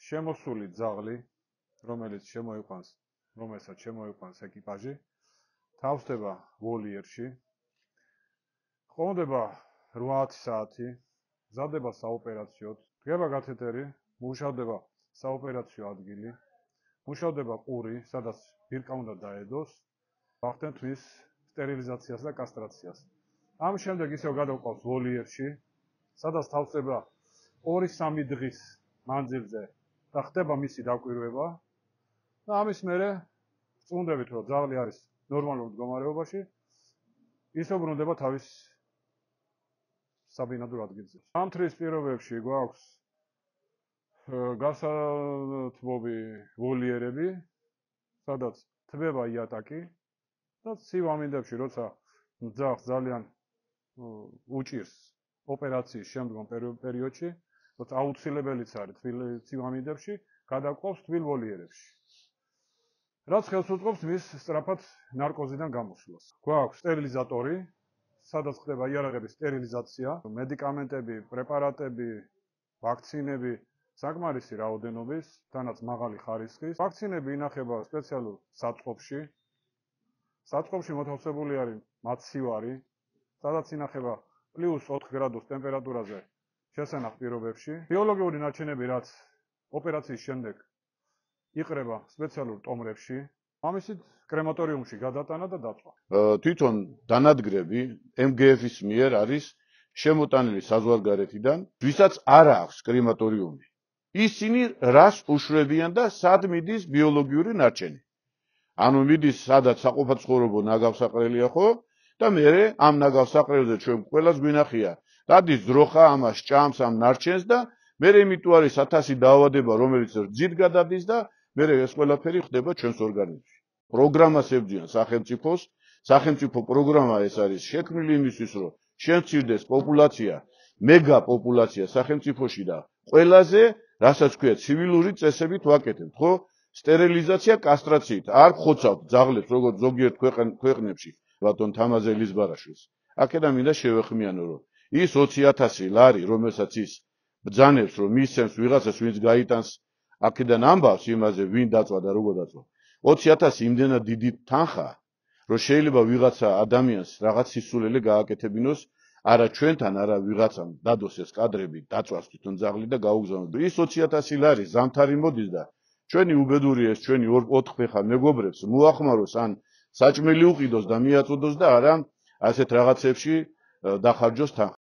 შემოსული ძაღლი, რომელსაც შემოიყვანს ეკიპაჟი, თავსდება ვოლიერში, ყრუნდება 8 საათი, მზადდება საოპერაციოდ, დგება კათეტერი, მუშავდება საოპერაციო ადგილი, მუშავდება ყური, სადაც ბირკა უნდა დაედოს, ვახდენთ მის სტერილიზაციას და კასტრაციას. ამ შემდეგ ისევ გადავყავს ვოლიერში, სადაც თავსდება 2-3 დღის მანძილზე და ხდება მისი დაკვირვება და ამის მერე ვწუნდებით, რომ ძაღლი არის ნორმალურ მდგომარეობაში, ისევ ბრუნდება თავის საბინადრო ადგილზე. ზამთრის პირობებში გვაქვს გასათბობი ვოლიერები, სადაც თბება იატაკი და ცივ ამინდებში, როცა ძაღლს ძალიან უჭირს ოპერაციის შემდგომ პერიოდში, როცა აუცილებელიც არის ცივ ამინდებში, გადაყვავს თბილ ვოლიერებში. რაც ხელს უწყობს მის სწრაფად ნარკოზიდან გამოსვლას. გვაქვს სტერილიზატორი, სადაც ხდება იარაღების სტერილიზაცია, მედიკამენტები, პრეპარატები, ვაქცინები საკმარისი რაოდენობის, თანაც მაღალი ხარისხის. ვაქცინები ინახება სპეციალურ საწყობში. საწყობში მოთავსებული არის მაცივარი, სადაც ინახება +4 გრადუს ტემპერატურაზე შესანახ პირობებში. ბიოლოგიური ნარჩენები, რაც ოპერაციის შემდეგ იყრება სპეციალურ ტომრებში, ამისით კრემატორიუმში გადატანა და დაწვა. თვითონ დანადგრები MGF-ის მიერ არის შემოტანილი საზღვარგარეთიდან, ვისაც არ აქვს კრემატორიუმი. ისინი რას უშვებიან და სად მიდის ბიოლოგიური ნარჩენი. ანუ მიდის სადაც საყოფაცხოვრებო ნაგავსაყრელია ხო? და მერე ამ ნაგავსაყრელზე ჩვენ ყველას გვინახია. დადის ძროხა ამას ჭამს ამ ნარჩენს და მერე იმიტომ არის 1000 დაავადება, რომელიც რძით გადადის და მერე ეს ყველაფერი ხდება ჩვენს ორგანიზმში. პროგრამას ებრძვიან სახელმწიფოს, სახელმწიფო პროგრამა ეს არის შექმნილი იმისთვის, რომ შემცირდეს პოპულაცია, მეგა პოპულაცია სახელმწიფოში და ყველაზე, რასაც ქვია, ცივილური წესებით ვაკეთებთ, ხო? სტერილიზაცია, კასტრაციით. არ ხოცავთ ძაღლებს, როგორც ზოგიერთ ქვეყნებში, ბატონ თამაზე ელიზბარაშვილს. აქედან მინდა შევეხმიანო, რომ ის 20,000 ლარი, რომელსაც ის ბრძანებს, რომ მისცემს ვიღაცას, ვინც გაიტანს აქედან ამბავს იმაზე, ვინ დაწვა და როგორ დაწვა. 20,000 იმდენად დიდი თანხაა, რომ შეიძლება ვიღაცა ადამიანს რაღაც სისულელე გააკეთებინოს, არა ჩვენთან, არა ვიღაცამ დადოს ეს კადრები, დაწვას თვითონ ძაღლი და გაუგზავნოს. ის 20,000 ლარი ზამთარი მოდის და ჩვენი უბედური ეს ჩვენი 4-ფეხა მეგობრებს მოახმაროს ან საჭმელი უყიდოს და მიაწოდოს და არა ასეთ რაღაცებში დახარჯოს თანხა.